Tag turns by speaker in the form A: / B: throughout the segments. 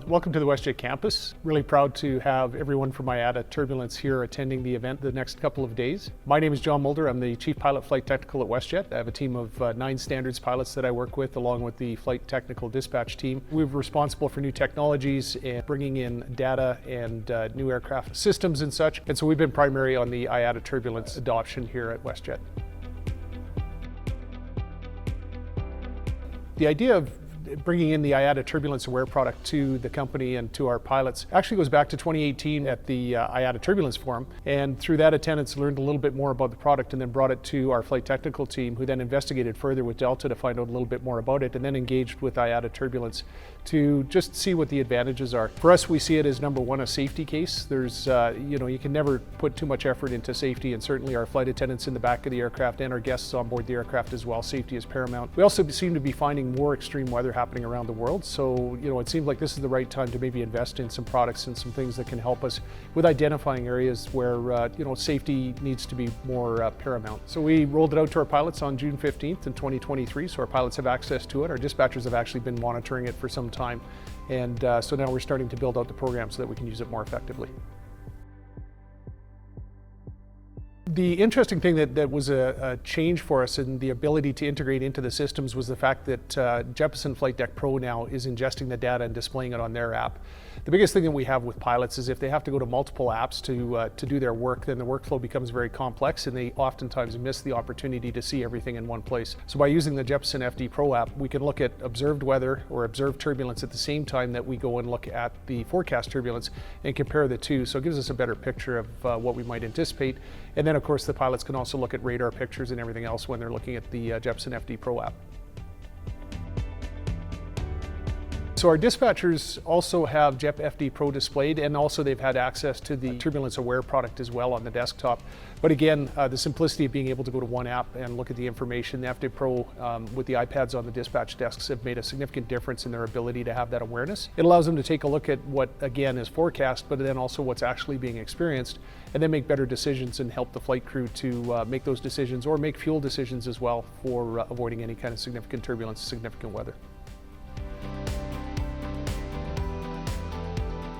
A: Welcome to the WestJet campus. Really proud to have everyone from IATA Turbulence here attending the event the next couple of days. My name is John Mulder. I'm the Chief Pilot Flight Technical at WestJet. I have a team of 9 standards pilots that I work with along with the Flight Technical Dispatch team. We're responsible for new technologies and bringing in data and new aircraft systems and such. And so we've been primary on the IATA Turbulence adoption here at WestJet. The idea of bringing in the IATA Turbulence Aware product to the company and to our pilots actually goes back to 2018 at the IATA Turbulence Forum, and through that attendance learned a little bit more about the product and then brought it to our flight technical team, who then investigated further with Delta to find out a little bit more about it, and then engaged with IATA Turbulence to just see what the advantages are. For us, we see it as number one, a safety case. There's, you can never put too much effort into safety, and certainly our flight attendants in the back of the aircraft and our guests on board the aircraft as well, safety is paramount. We also seem to be finding more extreme weather happening around the world, so it seems like this is the right time to maybe invest in some products and some things that can help us with identifying areas where safety needs to be more paramount. So we rolled it out to our pilots on June 15th in 2023, so our pilots have access to it. Our dispatchers have actually been monitoring it for some time, and so now we're starting to build out the program so that we can use it more effectively. The interesting thing that was a change for us in the ability to integrate into the systems was the fact that Jeppesen Flight Deck Pro now is ingesting the data and displaying it on their app. The biggest thing that we have with pilots is if they have to go to multiple apps to do their work, then the workflow becomes very complex and they oftentimes miss the opportunity to see everything in one place. So by using the Jeppesen FD Pro app, we can look at observed weather or observed turbulence at the same time that we go and look at the forecast turbulence and compare the two. So it gives us a better picture of what we might anticipate. And then of course the pilots can also look at radar pictures and everything else when they're looking at the Jeppesen FD Pro app. So our dispatchers also have JEP FD Pro displayed, and also they've had access to the Turbulence Aware product as well on the desktop. But again, the simplicity of being able to go to one app and look at the information, the FD Pro with the iPads on the dispatch desks have made a significant difference in their ability to have that awareness. It allows them to take a look at what, again, is forecast, but then also what's actually being experienced, and then make better decisions and help the flight crew to make those decisions or make fuel decisions as well for avoiding any kind of significant turbulence, significant weather.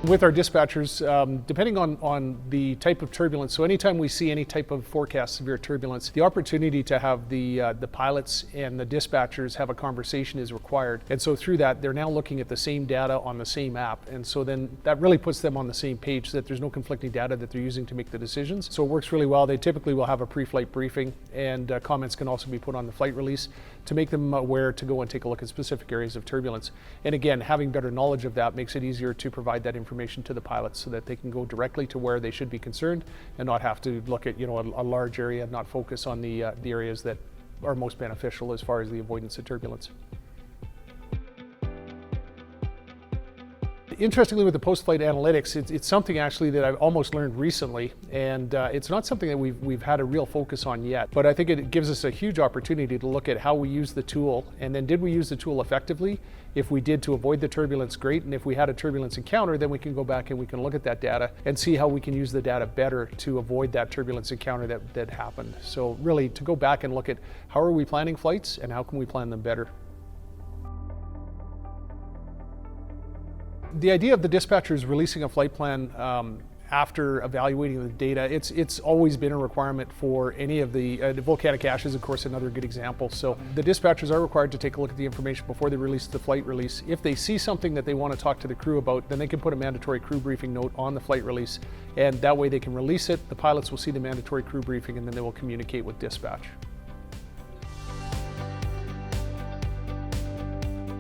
A: With our dispatchers, depending on the type of turbulence, so anytime we see any type of forecast severe turbulence, the opportunity to have the pilots and the dispatchers have a conversation is required. And so through that, they're now looking at the same data on the same app. And so then that really puts them on the same page so that there's no conflicting data that they're using to make the decisions. So it works really well. They typically will have a pre-flight briefing, and comments can also be put on the flight release to make them aware to go and take a look at specific areas of turbulence. And again, having better knowledge of that makes it easier to provide that information to the pilots so that they can go directly to where they should be concerned and not have to look at a large area and not focus on the areas that are most beneficial as far as the avoidance of turbulence. Interestingly, with the post-flight analytics, it's something actually that I've almost learned recently, and it's not something that we've had a real focus on yet, but I think it gives us a huge opportunity to look at how we use the tool, and then did we use the tool effectively? If we did, to avoid the turbulence, great, and if we had a turbulence encounter, then we can go back and we can look at that data and see how we can use the data better to avoid that turbulence encounter that happened. So really, to go back and look at how are we planning flights and how can we plan them better. The idea of the dispatchers releasing a flight plan after evaluating the data, it's always been a requirement for any of the volcanic ash is of course another good example. So the dispatchers are required to take a look at the information before they release the flight release. If they see something that they want to talk to the crew about, then they can put a mandatory crew briefing note on the flight release, and that way they can release it. The pilots will see the mandatory crew briefing, and then they will communicate with dispatch.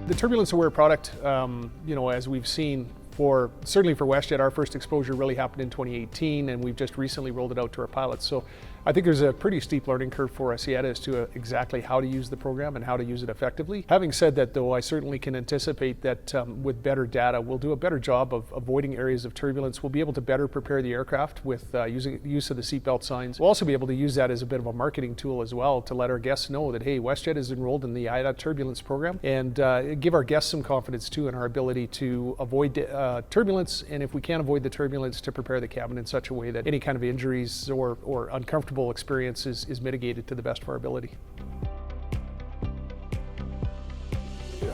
A: The Turbulence Aware product, as we've seen, certainly for WestJet, our first exposure really happened in 2018, and we've just recently rolled it out to our pilots. So I think there's a pretty steep learning curve for us yet as to exactly how to use the program and how to use it effectively. Having said that, though, I certainly can anticipate that with better data, we'll do a better job of avoiding areas of turbulence. We'll be able to better prepare the aircraft with use of the seatbelt signs. We'll also be able to use that as a bit of a marketing tool as well to let our guests know that, hey, WestJet is enrolled in the IATA Turbulence program, and give our guests some confidence too in our ability to avoid turbulence, and if we can't avoid the turbulence, to prepare the cabin in such a way that any kind of injuries or uncomfortable experience is mitigated to the best of our ability.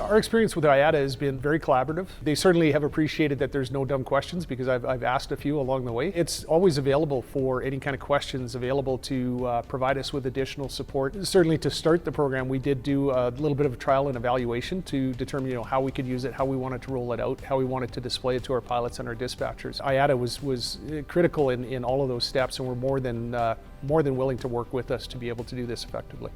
A: Our experience with IATA has been very collaborative. They certainly have appreciated that there's no dumb questions because I've asked a few along the way. It's always available for any kind of questions, available to provide us with additional support. Certainly to start the program, we did do a little bit of a trial and evaluation to determine how we could use it, how we wanted to roll it out, how we wanted to display it to our pilots and our dispatchers. IATA was critical in all of those steps, and were more than willing to work with us to be able to do this effectively.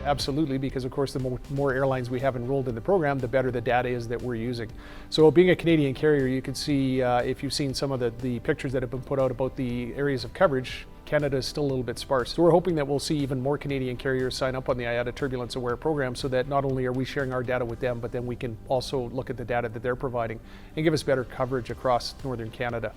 A: Absolutely, because of course the more airlines we have enrolled in the program, the better the data is that we're using. So being a Canadian carrier, you can see, if you've seen some of the pictures that have been put out about the areas of coverage, Canada is still a little bit sparse. So we're hoping that we'll see even more Canadian carriers sign up on the IATA Turbulence Aware program, so that not only are we sharing our data with them, but then we can also look at the data that they're providing and give us better coverage across northern Canada.